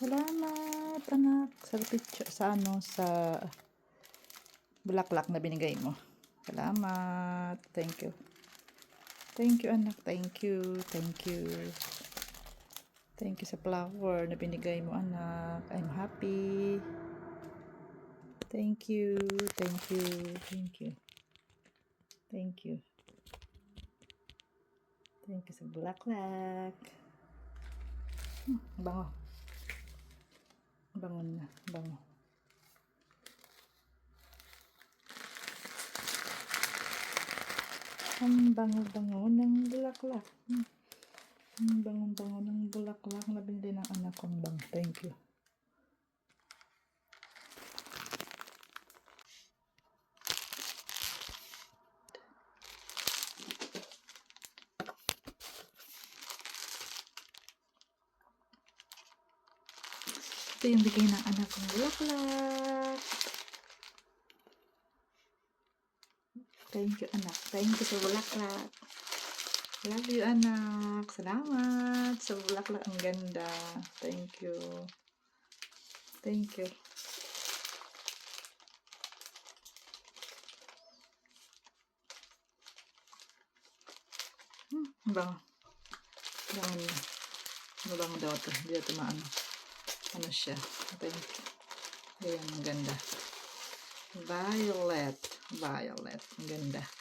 Salamat anak sa picture, sa bulaklak na binigay mo. Salamat. Thank you. Thank you anak. Thank you. Thank you. Thank you sa flower na binigay mo anak. I'm happy. Thank you. Thank you. Thank you. Thank you. Thank you sa bulaklak. Bango. Bango na. Bango. Ang bango-bango ng bulaklak. Ang bango-bango ng bulaklak na binili ng anak kong bang. Thank you. Ito yung bigay ng anak kong bulaklak. Thank you anak. Thank you sa bulaklak. Love you anak. Salamat sa bulaklak. Ang ganda. Thank you. Thank you. Bango. Bango niya. Mabango daw ito. Hindi ito maano. Ano siya. Thank you. Ayan. Ang ganda. Violet. Violet. Ang ganda.